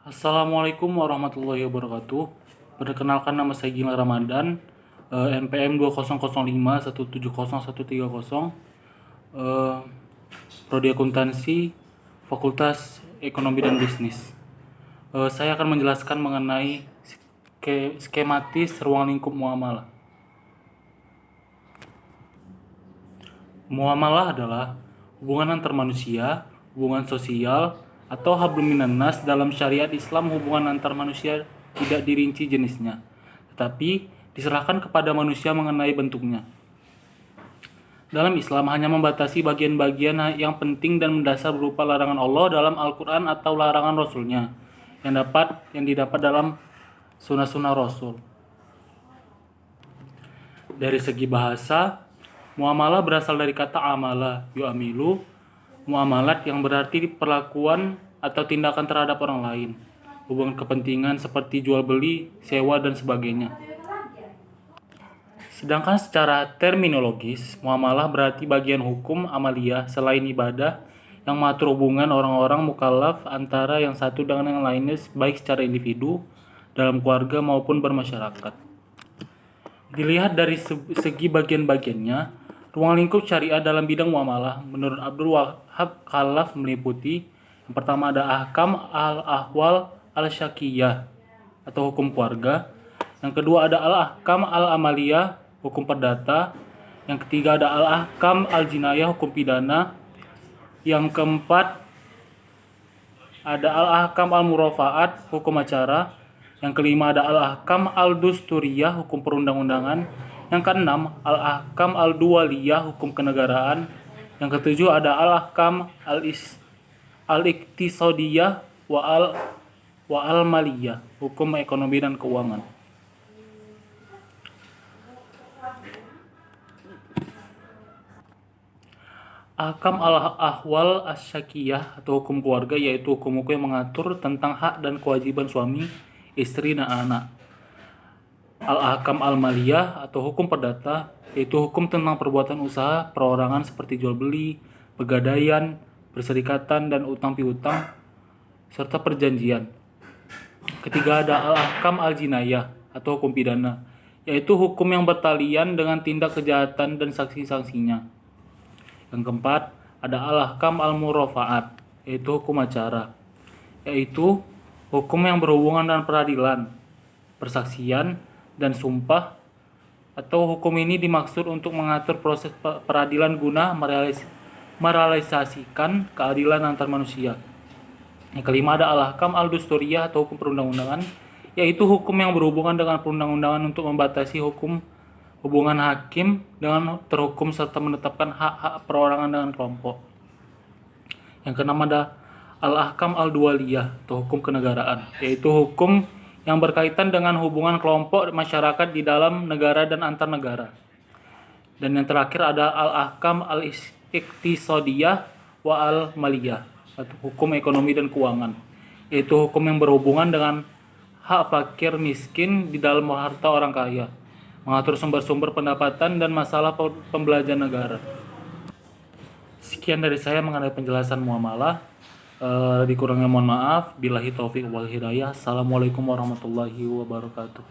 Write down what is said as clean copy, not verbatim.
Assalamualaikum warahmatullahi wabarakatuh. Perkenalkan, nama saya Gilang Ramadan, NPM 2005170130, Prodi Akuntansi, Fakultas Ekonomi dan Bisnis. Saya akan menjelaskan mengenai skematis ruang lingkup muamalah. Muamalah adalah hubungan antar manusia, hubungan sosial, atau hablum minan nas. Dalam syariat Islam, hubungan antar manusia tidak dirinci jenisnya, tetapi diserahkan kepada manusia mengenai bentuknya. Dalam Islam hanya membatasi bagian-bagian yang penting dan mendasar berupa larangan Allah dalam Al-Quran atau larangan Rasulnya yang didapat dalam sunnah-sunnah Rasul. Dari segi bahasa, muamalah berasal dari kata amala yu'amilu, muamalat yang berarti perlakuan atau tindakan terhadap orang lain, hubungan kepentingan seperti jual beli, sewa, dan sebagainya. Sedangkan secara terminologis, muamalah berarti bagian hukum amaliyah selain ibadah yang mengatur hubungan orang-orang mukallaf antara yang satu dengan yang lainnya, baik secara individu, dalam keluarga, maupun bermasyarakat. Dilihat dari segi bagian-bagiannya, ruang lingkup syariah dalam bidang muamalah menurut Abdul Wahab Khalaf meliputi: yang pertama ada ahkam al-ahwal al-syakiyah atau hukum keluarga. Yang kedua ada al-ahkam al-amaliyah, hukum perdata. Yang ketiga ada al-ahkam al-jinayah, hukum pidana. Yang keempat ada al-ahkam al-murafaat, hukum acara. Yang kelima ada al-ahkam al-dusturiyah, hukum perundang-undangan. Yang keenam al-ahkam al-duwaliyah, hukum kenegaraan. Yang ketujuh ada al-ahkam al-iktisadiyah wa al-maliyah, hukum ekonomi dan keuangan. Ahkam al-ahwal asyakiyah atau hukum keluarga yaitu hukum-hukum yang mengatur tentang hak dan kewajiban suami, istri, dan anak. Al-ahkam al-maliyah atau hukum perdata yaitu hukum tentang perbuatan usaha perorangan seperti jual beli, pegadaian, perserikatan, dan utang piutang, serta perjanjian. Ketiga ada al-ahkam al-jinayah atau hukum pidana, yaitu hukum yang bertalian dengan tindak kejahatan dan sanksi-sanksinya. Yang keempat ada al-ahkam al-murafaat, yaitu hukum acara, yaitu hukum yang berhubungan dengan peradilan, persaksian, dan sumpah, atau hukum ini dimaksud untuk mengatur proses peradilan guna merealisasikan keadilan antar manusia. Yang kelima ada al-ahkam al-dusturiyah atau hukum perundang-undangan, yaitu hukum yang berhubungan dengan perundang-undangan untuk membatasi hubungan hakim dengan terhukum serta menetapkan hak-hak perorangan dengan kelompok. Yang keenam ada al-ahkam al-duwaliyah atau hukum kenegaraan, yaitu hukum yang berkaitan dengan hubungan kelompok masyarakat di dalam negara dan antar negara. Dan yang terakhir ada al-ahkam al-iktisadiyah wa al-maliyah atau hukum ekonomi dan keuangan, yaitu hukum yang berhubungan dengan hak fakir miskin di dalam harta orang kaya, mengatur sumber-sumber pendapatan, dan masalah pembelajaran negara. Sekian dari saya mengenai penjelasan muamalah. Dikurangnya mohon maaf. Billahi taufiq wal hidayah. Assalamualaikum warahmatullahi wabarakatuh.